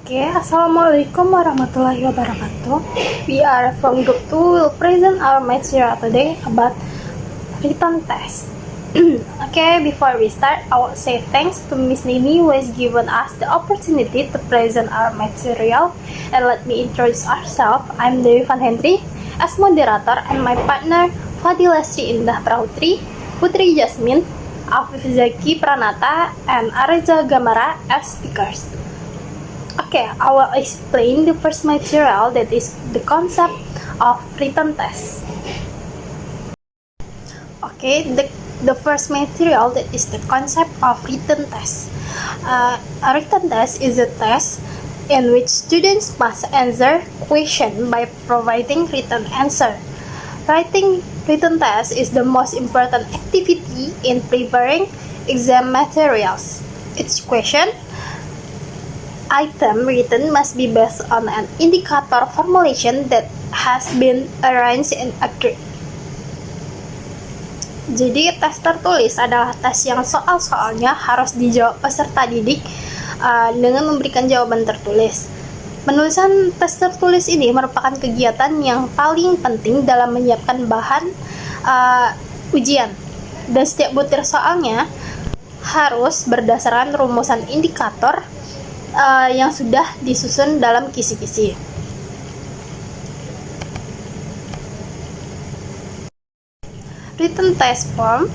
Oke, Assalamualaikum warahmatullahi wabarakatuh. We are from Group 2 will present our material today about written test. Okay, before we start, I will say thanks to Miss Nini who has given us the opportunity to present our material. And let me introduce ourselves. I'm Dewi Van Hendry as moderator and my partner Fadila Sri Indah Prahutri, Putri Jasmine, Afif Zaki Pranata, and Areza Gamara as speakers. Okay, I will explain the first material, that is the concept of written test. Okay, the first material, that is the concept of written test. A written test is a test in which students must answer question by providing written answer. Writing written test is the most important activity in preparing exam materials. Each question item written must be based on an indicator formulation that has been arranged and agreed. Jadi tes tertulis adalah tes yang soal-soalnya harus dijawab peserta didik dengan memberikan jawaban tertulis. Penulisan tes tertulis ini merupakan kegiatan yang paling penting dalam menyiapkan bahan ujian, dan setiap butir soalnya harus berdasarkan rumusan indikator yang sudah disusun dalam kisi-kisi. Written test form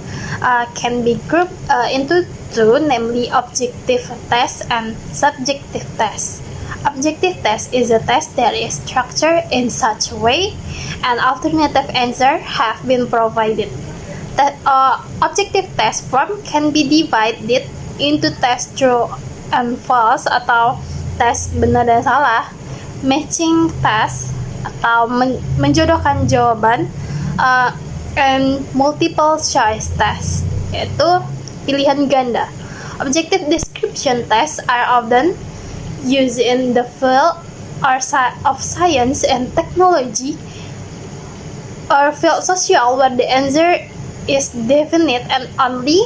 can be grouped into two, namely objective test and subjective test. Objective test is a test that is structured in such a way an alternative answer have been provided. Objective test form can be divided into test true and false atau tes benar dan salah, matching test atau menjodohkan jawaban, and multiple choice test, yaitu pilihan ganda. Objective description tests are often used in the field of science and technology or field social, where the answer is definite and only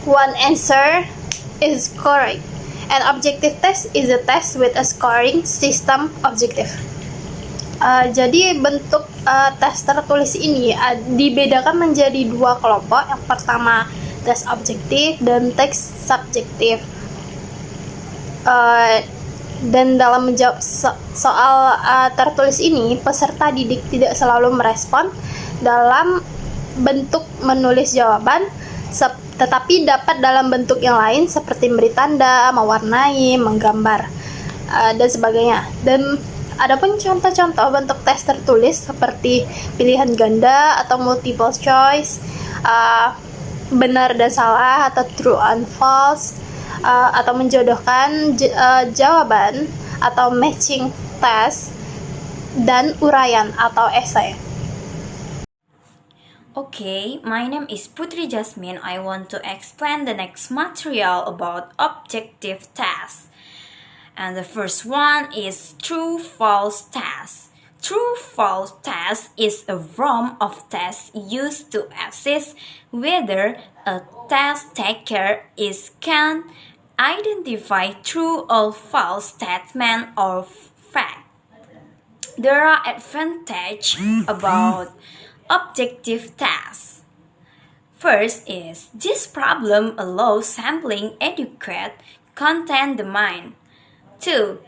one answer is correct. An objective test is a test with a scoring system objective. Jadi bentuk tes tertulis ini dibedakan menjadi dua kelompok. Yang pertama tes objektif dan tes subjektif. Dan dalam menjawab soal tertulis ini, peserta didik tidak selalu merespon dalam bentuk menulis jawaban, tetapi dapat dalam bentuk yang lain seperti memberi tanda, mewarnai, menggambar, dan sebagainya. Dan adapun contoh-contoh bentuk tes tertulis seperti pilihan ganda atau multiple choice, benar dan salah atau true and false, atau menjodohkan jawaban atau matching test, dan uraian atau esai. Okay, my name is Putri Jasmine. I want to explain the next material about objective tests. And the first one is true-false test. True-false test is a form of test used to assess whether a test taker can identify true or false statement or fact. There are advantages about objective tests. First is this problem allows sampling adequate content the mind. 2.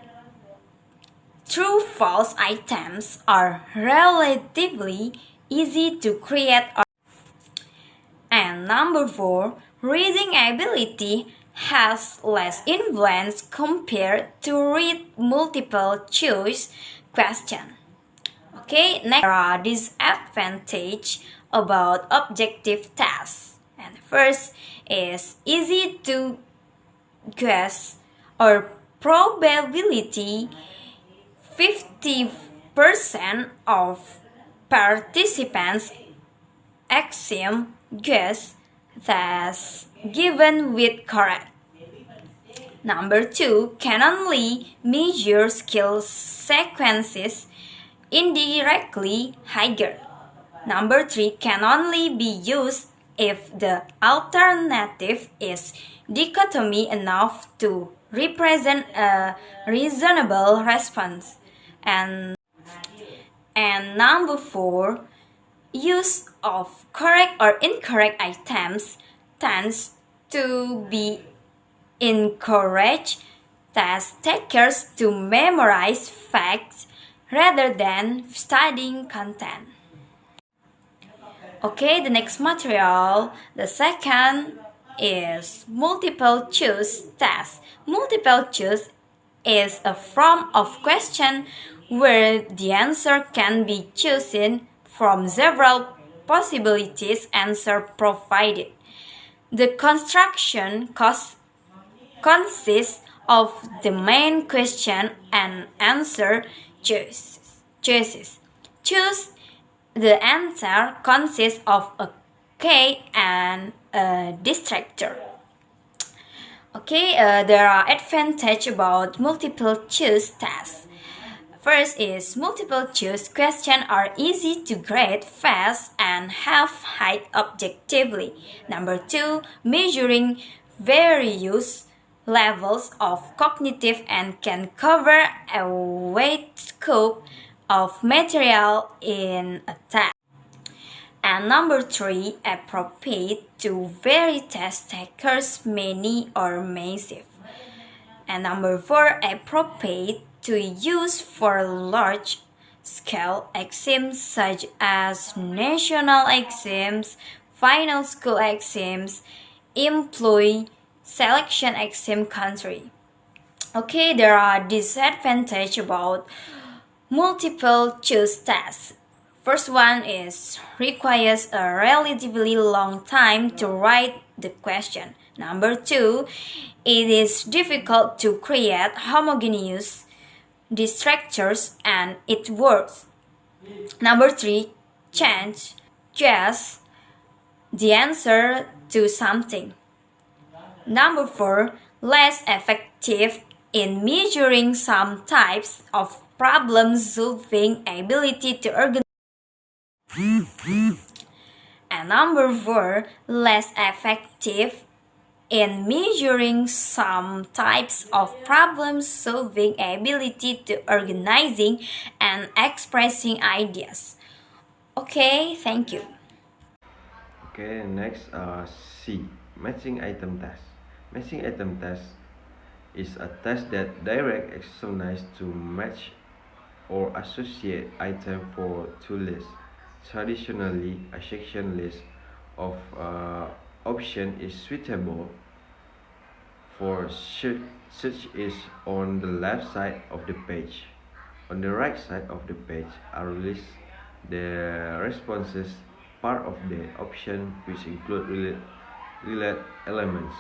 True-false items are relatively easy to create. And number 4, reading ability has less influence compared to read multiple choice question. Okay, next there are disadvantages about objective tests. And first is easy to guess or probability. 50% of participants assume guess that's given with correct. Number 2, can only measure skill sequences indirectly higher. Number 3, can only be used if the alternative is dichotomy enough to represent a reasonable response. And number 4, use of correct or incorrect items tends to be encourage test takers to memorize facts rather than studying content. Okay, the next material, the second is multiple choice test. Multiple choice is a form of question where the answer can be chosen from several possibilities answer provided. The construction consists of the main question and answer choices. Choose the answer consists of a key and a distractor. Okay, there are advantages about multiple choice tests. First is multiple choice questions are easy to grade fast and have height objectively. Number 2, measuring various levels of cognitive and can cover a wide scope of material in a test. And number 3, appropriate to vary test takers many or massive. And number 4, appropriate to use for large scale exams such as national exams, final school exams, employee selection exam country. Okay, there are disadvantages about multiple choice tests. First one is requires a relatively long time to write the question. Number 2, it is difficult to create homogeneous distractors and it works. Number 3, change just the answer to something. Number 4, less effective in measuring some types of problem solving ability to organize. And number 4, less effective in measuring some types of problem solving ability to organizing and expressing ideas. Okay, thank you. Okay, next C, matching item test. Matching item test is a test that direct exercise to match or associate item for two lists. Traditionally, a section list of option is suitable for search is on the left side of the page. On the right side of the page are lists the responses part of the option which include related elements.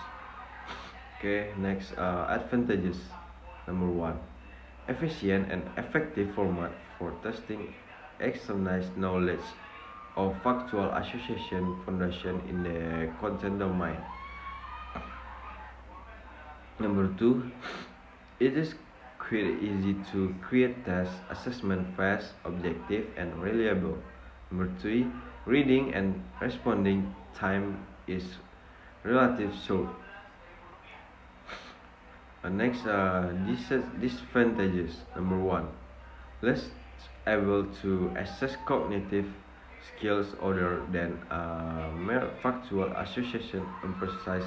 Okay, next advantages. Number 1, efficient and effective format for testing external knowledge of factual association foundation in the content domain. Number 2, it is quite easy to create test assessment fast, objective, and reliable. Number 3, reading and responding time is relative short. Next, disadvantages. Number 1, less able to assess cognitive skills other than mere factual association and precise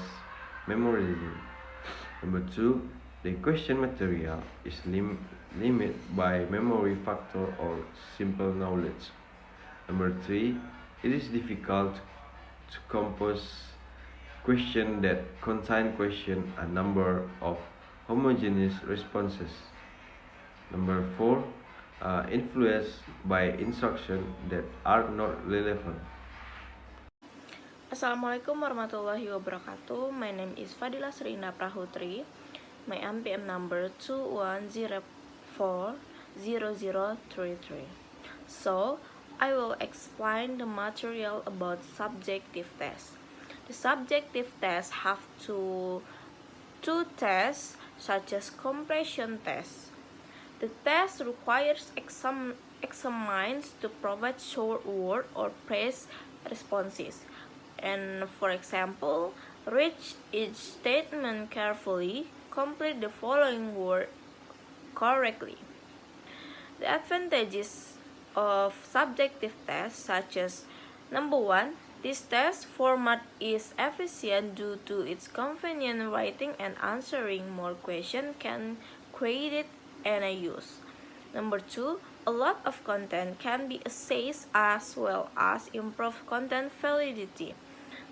memorization. Number 2, the question material is limited by memory factor or simple knowledge. Number 3, it is difficult to compose questions that contain a number of homogeneous responses. Number 4, influenced by instructions that are not relevant. Assalamualaikum warahmatullahi wabarakatuh. My name is Fadila Srina Prahutri. My MPM number 21040033. So, I will explain the material about subjective tests. The subjective tests have two tests such as comprehension test. The test requires examines to provide short word or phrase responses. And for example, read each statement carefully, complete the following word correctly. The advantages of subjective tests such as number 1, this test format is efficient due to its convenient writing and answering more questions can create and use. Number 2, a lot of content can be assessed as well as improve content validity.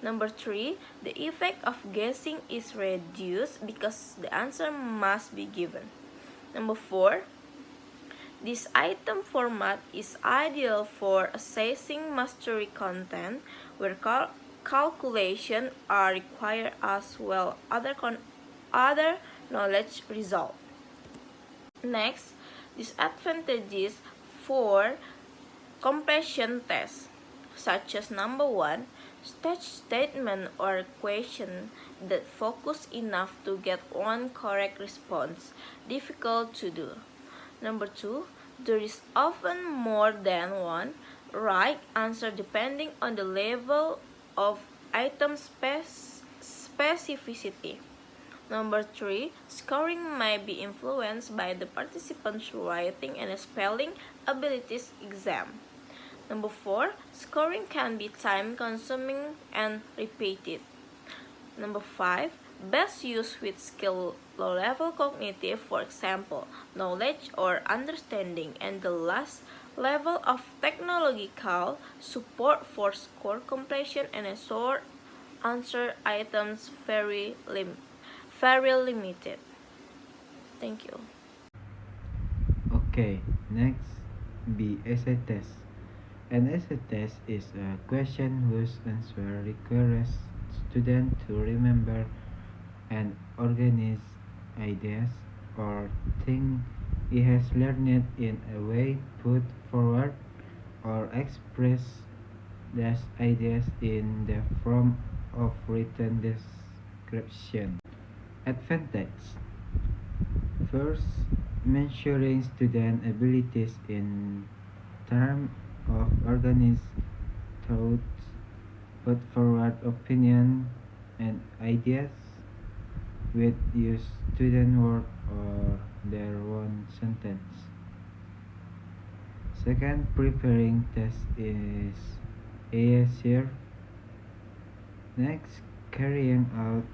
Number 3, the effect of guessing is reduced because the answer must be given. Number 4, this item format is ideal for assessing mastery content where calculations are required as well other knowledge result. Next, disadvantages for comprehension tests, such as number 1, statement or question that focus enough to get one correct response, difficult to do. Number 2, there is often more than one right answer depending on the level of item specificity. Number 3, scoring may be influenced by the participant's writing and spelling abilities exam. Number 4, scoring can be time-consuming and repeated. Number 5, best used with skill low-level cognitive, for example, knowledge or understanding. And the last, level of technological support for score completion and short answer items very limited. Thank you. Okay, next B. Essay test. An essay test is a question whose answer requires students to remember and organize ideas or things he has learned in a way, put forward or express those ideas in the form of written description. Advantage. First, measuring student abilities in terms of organized thoughts, put forward opinion and ideas with use student work or their own sentence. Second, preparing test is easier. Next, carrying out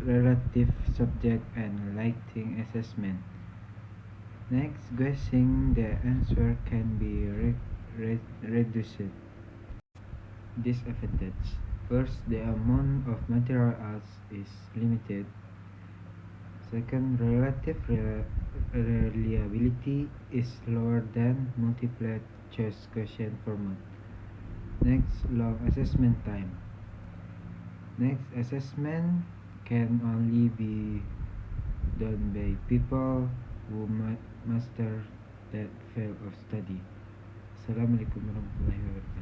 relative subject and lighting assessment. Next, guessing the answer can be reduced. Disadvantage. First, the amount of materials is limited. Second, relative reliability is lower than multiple choice question format. Next, long assessment time. Next, assessment can only be done by people who master that field of study. Assalamualaikum warahmatullahi wabarakatuh.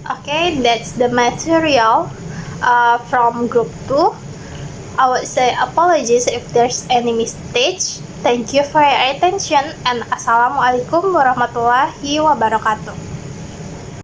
Okay, that's the material from group 2. I would say apologies if there's any mistake. Thank you for your attention and Assalamualaikum warahmatullahi wabarakatuh.